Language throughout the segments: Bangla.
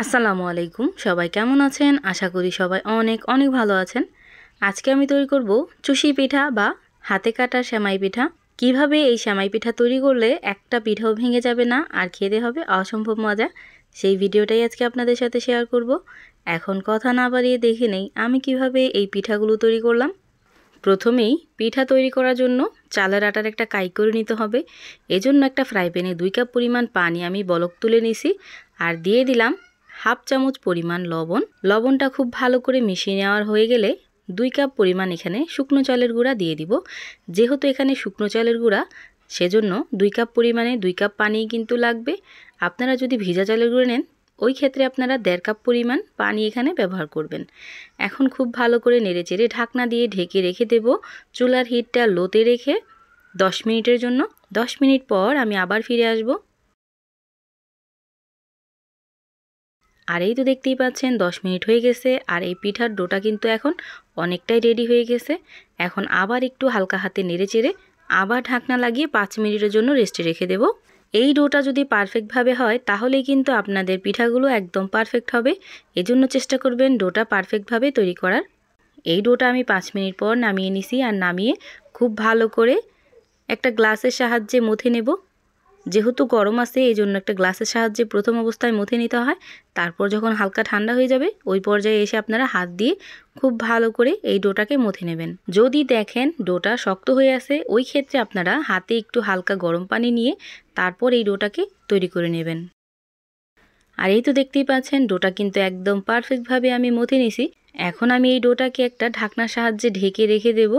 আসসালামু আলাইকুম। সবাই কেমন আছেন? আশা করি সবাই অনেক অনেক ভালো আছেন। আজকে আমি তৈরি করব চুষি পিঠা বা হাতে কাটা সেমাই পিঠা। কিভাবে এই সেমাই পিঠা তৈরি করলে একটা পিঠাও ভেঙে যাবে না আর খেতে হবে অসম্ভব মজা, সেই ভিডিওটাই আজকে আপনাদের সাথে শেয়ার করব। এখন কথা না বাড়িয়ে দেখে নেই আমি কিভাবে এই পিঠাগুলো তৈরি করলাম। প্রথমেই পিঠা তৈরি করার জন্য চালের আটার একটা কাই করে নিতে হবে। এজন্য একটা ফ্রাই প্যানে 2 কাপ পরিমাণ পানি আমি বলক তুলে নিছি আর দিয়ে দিলাম হাফ চামচ পরিমাণ লবণ। লবণটা খুব ভালো করে মিশিয়ে নেওয়ার হয়ে গেলে 2 কাপ পরিমাণ এখানে শুকনো চালের গুঁড়া দিয়ে দিব। যেহেতু এখানে শুকনো চালের গুঁড়া, সেজন্য 2 কাপ পরিমাণে 2 কাপ পানি কিন্তু লাগবে। আপনারা যদি ভিজা চালের গুঁড়া নেন, ওই ক্ষেত্রে আপনারা 1.5 কাপ পরিমাণ পানি এখানে ব্যবহার করবেন। এখন খুব ভালো করে নেড়েচেড়ে ঢাকনা দিয়ে ঢেকে রেখে দেব। চুলার হিটটা লোতে রেখে 10 মিনিটের জন্য। 10 মিনিট পর আমি আবার ফিরে আসব। আর এই তো দেখতেই পাচ্ছেন 10 মিনিট হয়ে গেছে আর এই পিঠার ডোটা কিন্তু এখন অনেকটাই রেডি হয়ে গেছে। এখন আবার একটু হালকা হাতে নেড়েচেড়ে আবার ঢাকনা লাগিয়ে 5 মিনিটের জন্য রেস্টে রেখে দেব। এই ডোটা যদি পারফেক্টভাবে হয় তাহলেই কিন্তু আপনাদের পিঠাগুলো একদম পারফেক্ট হবে। এজন্য চেষ্টা করবেন ডোটা পারফেক্টভাবে তৈরি করার। এই ডোটা আমি 5 মিনিট পর নামিয়ে নিছি আর নামিয়ে খুব ভালো করে একটা গ্লাসের সাহায্যে মথে নেব। যেহেতু গরম আছে এই জন্য একটা গ্লাসের সাহায্যে প্রথম অবস্থায় মথে নিতে হয়। তারপর যখন হালকা ঠান্ডা হয়ে যাবে ওই পর্যায়ে এসে আপনারা হাত দিয়ে খুব ভালো করে এই ডোটাকে মথে নেবেন। যদি দেখেন ডোটা শক্ত হয়ে আছে, ওই ক্ষেত্রে আপনারা হাতে একটু হালকা গরম পানি নিয়ে তারপর এই ডোটাকে তৈরি করে নেবেন। আর এই তো দেখতেই পাচ্ছেন ডোটা কিন্তু একদম পারফেক্টভাবে আমি মথে নিছি। এখন আমি এই ডোটাকে একটা ঢাকনার সাহায্যে ঢেকে রেখে দেব।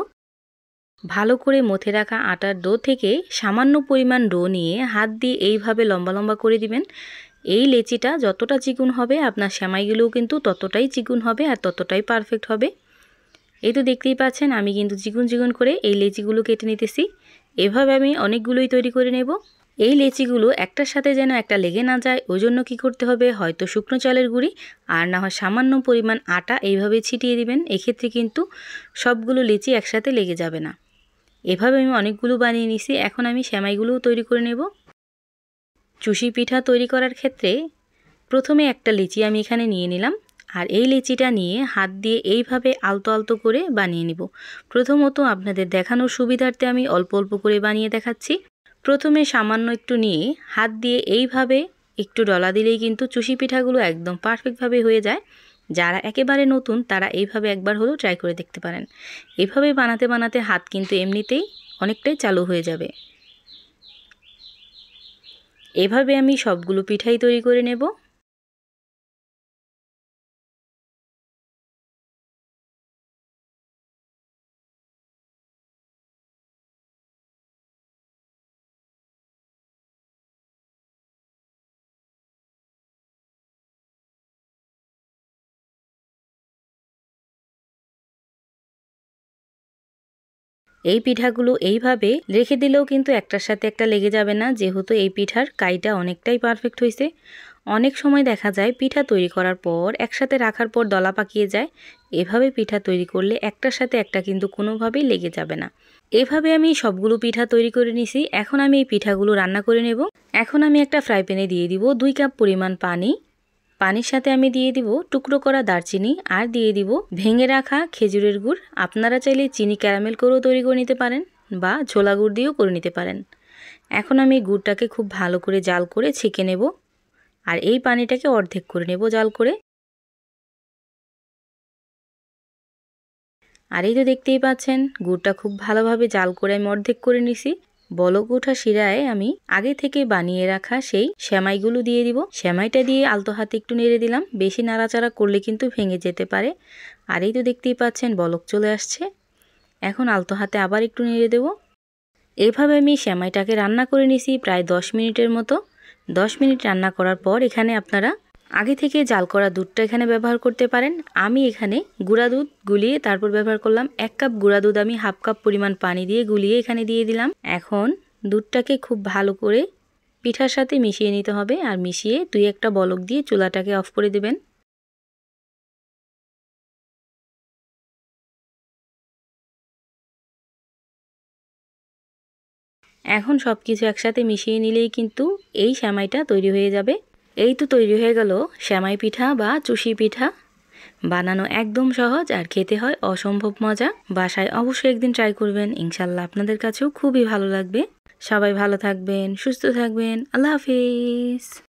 ভালো করে মথে রাখা আটার ডো থেকে সামান্য পরিমাণ ডো নিয়ে হাত দিয়ে এইভাবে লম্বা লম্বা করে দিবেন। এই লেচিটা যতটা চিকন হবে আপনার সেমাইগুলোও কিন্তু ততটাই চিকন হবে আর ততটাই পারফেক্ট হবে। এই তো দেখতেই পাচ্ছেন আমি কিন্তু চিকন চিকন করে এই লেচিগুলো কেটে নিতেছি। এভাবে আমি অনেকগুলোই তৈরি করে নেব। এই লেচিগুলো একটার সাথে যেন একটা লেগে না যায়, ওই জন্য কী করতে হবে, হয়তো শুকনো চালের গুঁড়ি আর না হয় সামান্য পরিমাণ আটা এইভাবে ছিটিয়ে দিবেন। এক্ষেত্রে কিন্তু সবগুলো লেচি একসাথে লেগে যাবে না। এভাবে আমি অনেকগুলো বানিয়ে নিছি। এখন আমি সেমাইগুলোও তৈরি করে নেব। চুষি পিঠা তৈরি করার ক্ষেত্রে প্রথমে একটা লিচি আমি এখানে নিয়ে নিলাম আর এই লিচিটা নিয়ে হাত দিয়ে এইভাবে আলতো আলতো করে বানিয়ে নিব। প্রথমত আপনাদের দেখানোর সুবিধার্থে আমি অল্প অল্প করে বানিয়ে দেখাচ্ছি। প্রথমে সামান্য একটু নিয়ে হাত দিয়ে এইভাবে একটু ডলা দিলেই কিন্তু চুষি পিঠাগুলো একদম পারফেক্টভাবে হয়ে যায়। যারা একেবারে নতুন তারা এইভাবে একবার হলেও ট্রাই করে দেখতে পারেন। এভাবে বানাতে বানাতে হাত কিন্তু এমনিতেই অনেকটাই চালু হয়ে যাবে। এভাবে আমি সবগুলো পিঠাই তৈরি করে নেব। এই পিঠাগুলো এইভাবে রেখে দিলেও কিন্তু একটার সাথে একটা লেগে যাবে না, যেহেতু এই পিঠার কাইটা অনেকটাই পারফেক্ট হয়েছে। অনেক সময় দেখা যায় পিঠা তৈরি করার পর একসাথে রাখার পর দলা পাকিয়ে যায়। এভাবে পিঠা তৈরি করলে একটার সাথে একটা কিন্তু কোনোভাবেই লেগে যাবে না। এভাবে আমি সবগুলো পিঠা তৈরি করে নিছি। এখন আমি এই পিঠাগুলো রান্না করে নেব। এখন আমি একটা ফ্রাই প্যানে দিয়ে দিব 2 কাপ পরিমাণ পানি। পানির সাথে আমি দিয়ে দিব টুকরো করা দারচিনি আর দিয়ে দিব ভেঙে রাখা খেজুরের গুড়। আপনারা চাইলে চিনি ক্যারামেল করেও তৈরি করে নিতে পারেন বা ছোলা গুড় দিয়েও করে নিতে পারেন। এখন আমি গুড়টাকে খুব ভালো করে জাল করে ছেঁকে নেব আর এই পানিটাকে অর্ধেক করে নেব জাল করে। আর এই তো দেখতেই পাচ্ছেন গুড়টা খুব ভালোভাবে জাল করে আমি অর্ধেক করে নিছি। বলক ওঠা শিরায় আমি আগে থেকে বানিয়ে রাখা সেই সেমাইগুলো দিয়ে দিব। সেমাইটা দিয়ে আলতো হাতে একটু নেড়ে দিলাম, বেশি নাড়াচাড়া করলে কিন্তু ভেঙে যেতে পারে। আর এই তো দেখতেই পাচ্ছেন বলক চলে আসছে। এখন আলতো হাতে আবার একটু নেড়ে দেব। এইভাবে আমি সেমাইটাকে রান্না করে নিছি প্রায় 10 মিনিটের মতো। 10 মিনিট রান্না করার পর এখানে আপনারা আগে থেকে জাল করা দুধটা এখানে ব্যবহার করতে পারেন। আমি এখানে গুঁড়া দুধ গুলিয়ে তারপর ব্যবহার করলাম। 1 কাপ গুঁড়া দুধ আমি হাফ কাপ পরিমাণ পানি দিয়ে গুলিয়ে এখানে দিয়ে দিলাম। এখন দুধটাকে খুব ভালো করে পিঠার সাথে মিশিয়ে নিতে হবে আর মিশিয়ে 2-1টা বলক দিয়ে চুলাটাকে অফ করে দেবেন। এখন সব কিছু একসাথে মিশিয়ে নিলেই কিন্তু এই সেমাইটা তৈরি হয়ে যাবে। এই তো তৈরি হয়ে গেল সেমাই পিঠা বা চুষি পিঠা। বানানো একদম সহজ আর খেতে হয় অসম্ভব মজা। বাসায় অবশ্যই একদিন ট্রাই করবেন, ইনশাল্লাহ আপনাদের কাছেও খুবই ভালো লাগবে। সবাই ভালো থাকবেন, সুস্থ থাকবেন। আল্লাহ হাফিজ।